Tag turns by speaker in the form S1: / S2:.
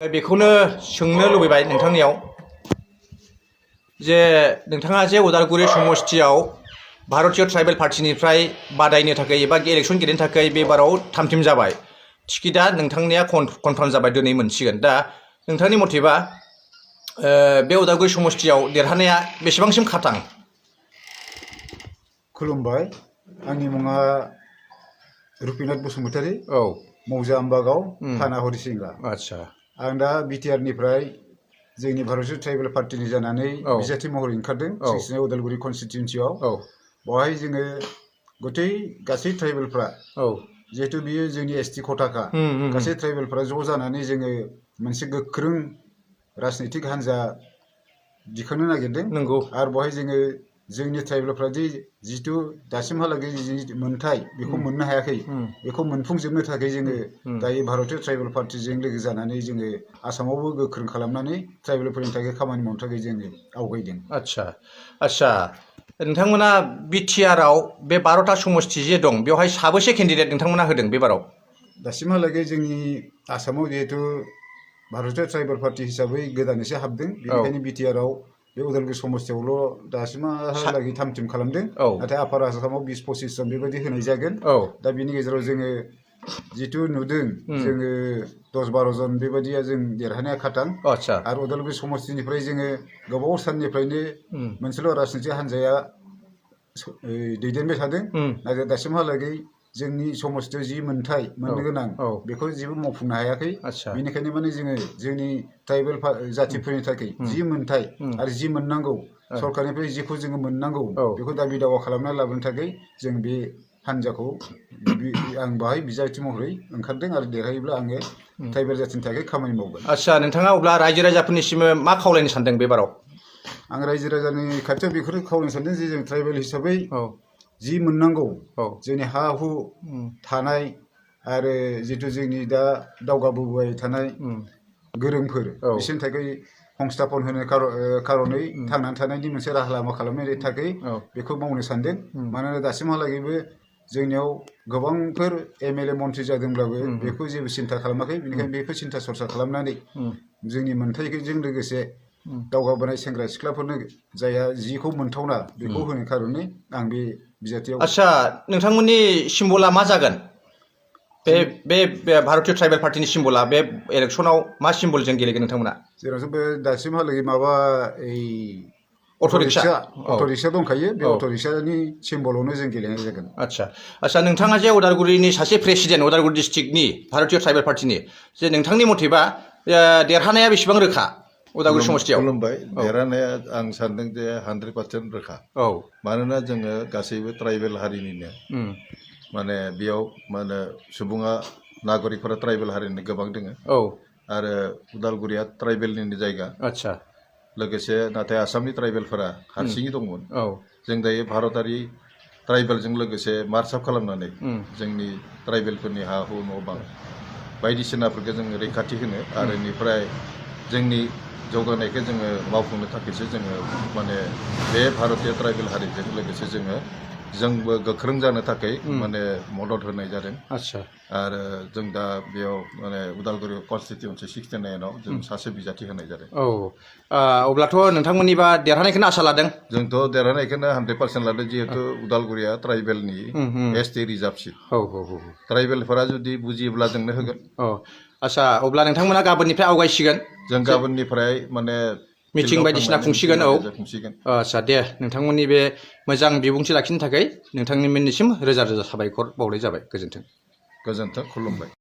S1: बेखौनो सोंनो लुबैबाय नोंथांनियाव जे नोंथाङा जे उदालगुरि समस्तियाव भारतीय ट्राइबेल पार्टीनिफ्राय बादायनो थाखाय एबा इलेक्शन गेलेनो थाखाय बेबाराव थामथिम जाबाय टिकेटआ नोंथांनिया कनफार्म जाबाय दिनै मोनसिगोन दा नोंथांनि मथेबा बे उदालगुरि समस्तियाव देरहानाया बेसेबांसिम खाथां
S2: खुलुमबाय आंनि मुङा रुपिनाथ बसुमतारी
S1: औ
S2: मौजा आम्बागाव थाना हरिसिंगा
S1: आच्छा
S2: आं दा बिटिआर निफ्राय जोंनि भारतीय ट्राइबेल पार्टीनि जानानै बिजाथि महरै ओंखारदों सिक्सटिन उदालगुरि कनस्टिट्युएन्सियाव बेवहाय जोङो गासै ट्राइबेलफ्रा जिहेतु बियो जोंनि एसटि खथाखा गासै ट्राइबेलफ्रा ज' जानानै जोङो मोनसे गोख्रों राजनैतिक हान्जा दिखांनो नागिरदों नंगौ आरो बेवहाय जोङो जोंनि ट्राइबेलफ्रा जितु दासिमहालागै जि मोनथाय बेखौ मोननो हायाखै बेखौ मोनफुंजोबनो थाखाय जोङो दायो भारतीय ट्राइबेल पार्टीजों लोगो जानानै जोङो आसामावबो गोख्रों खालामनानै ट्राइबेलफोरनि थाखाय खामानि मावनो थाखाय जोङो आवगायदों।
S1: आच्छा नोंथांमोना बिटिआरआव बे 12टा समस्ति जे दं बेवहाय साबेसे केन्डिडेट नोंथांमोना होदों बेबाराव
S2: दासिमहालागै जोंनि आसामाव जिहेतु भारतीय ट्राइबेल पार्टी हिसाबै गोदानैसो हाबदों बेनिखायनो बिटिआरआव बे उदालगुरि समस्तियावल' दासिमहालागै थामथिम खालामदों नाथाय आपार आसामाव 20-25 जन बेबायदि होनाय जागोन दा बिनि गेजेराव जोङो जितु नुदों जोङो 10-12 जन बेबायदिया जों देरहानाया खाथां आरो उदालगुरि समस्तिनिफ्राय जोङो गोबाव साननिफ्रायनो मोनसेल' राजनितिक हान्जाया दैदेनबाय थादों नाथाय दासिमहालागै जोंनि समस्तियाव जि मोनथाय मोननो गोनां बेखौ जेबो मावफुंनो हायाखै बेनिखायनो माने जोङो जोंनि ट्राइबेल जातिफोरनि थाखाय जि मोनथाय आरो जि मोननांगौ सरकारनिफ्राय जिखौ जोङो मोननांगौ बेखौ दाबि दावा खालामना लाबोनो थाखाय जों बे हान्जाखौ आं बाहाय बिजाथि महरै ओंखारदों आरो देरहायोब्ला आङो ट्राइबेल जातिनि थाखाय खामानि मावगोन।
S1: आच्छा नोंथाङा अब्ला रायजो राजाफोरनिसिम मा खावलायनो सानदों बेबाराव?
S2: आं रायजो राजानि खाथियाव बेखौनो खावलायनो सानदों जे जों ट्राइबेल हिसाबै जि मोननांगौ जोंनि हा हु थानाय आरो जितु जोंनि दा दावगाबोबाय थानाय गोरोंफोर बिसोरनि थाखाय संस्थापन होनो खार'नै थांनानै थानायनि मोनसे राहा लामा खालामनायनि थाखाय बेखौ मावनो सानदों मानोना दासिमहालागैबो जोंनियाव गोबांफोर एमएलए मन्थ्रि जादोंब्लाबो बेखौ जेबो सिन्था खालामाखै बेनिखायनो बेखौ सिन्था सरसा खालामनानै जोंनि मोनथायजों लोगोसे दावगाबोनाय सेंग्रा सिख्लाफोरनो जायहा जिखौ मोनथावना बेखौ होनो खार'नै आं बे बिजाथियाव।
S1: आच्छा नोंथांमोननि सिम्बलआ मा जागोन? बे भारतीय ट्राइबेल पार्टीनि सिम्बलआ बे इलेक्सनाव मा सिम्बलजों गेलेगोन नोंथांमोना?
S2: जेरावसो बे दासिमहालागै माबा अट' रिक्सा दंखायो बे अट' रिक्सानि सिम्बलावनो जों गेलेनाय जागोन।
S1: आच्छा नोंथाङा जे उदालगुरिनि सासे प्रेसिडेन्ट उदालगुरि डिस्ट्रिक्टनि भारतीय ट्राइबेल पार्टीनि जे नोंथांनि मथेबा देरहानाया बेसेबां रोखा उदालगुरि समस्तियाव?
S3: खुलुमबाय देरहानाया आं सानदों जे 100% रोखा मानोना जोङो गासैबो ट्राइबेल हारिनिनो माने बेयाव माने सुबुङा नागरिकफोरा ट्राइबेल हारिनि गोबां दोङो आरो उदालगुरिया ट्राइबेलनि जायगा लोगोसे नाथाय आसामनि ट्राइबेलफोरा हारसिङै दंमोन जों दायो भारतारि ट्राइबेलजों लोगोसे मार्चआप खालामनानै जोंनि ट्राइबेलफोरनि हा हु न' बां बायदिसिनाफोरखौ जोङो रैखाथि होनो आरो बेनिफ्राय जोंनि जौगानायखौ जोङो मावफुंनो थाखायसो जोङो माने बे भारतीय ट्राइबेल हारिजों लोगोसे जोंबो गोख्रों जानो थाखाय माने मदद होनाय जादों आरो जों दा बेयाव माने उदालगुरि कनस्टिटिउन्सि 69आव जों सासे बिजाथि होनाय जादों।
S1: अब्लाथ' नोंथांमोननिबा देरहानायखौनो आसा लादों?
S3: जोंथ' देरहानायखौनो 100% लादों जिहेतु उदालगुरिया ट्राइबेलनि एसटि रिजार्भ सिट ट्राइबेलफोरा जुदि बुजियोब्ला जोंनो होगोन।
S1: आच्छा अब्ला नोंथांमोना गाबोननिफ्राय आवगायसिगोन?
S3: जों गाबोननिफ्राय माने
S1: मिटिं बायदिसिना खुंसिगोन। आच्छा दे नोंथांमोननि बे मोजां बिबुंथि लाखिनो थाखाय नोंथांनिसिम रोजा रोजा साबायखर बावनाय जाबाय। गोजोन्थों।
S3: खुलुमबाय।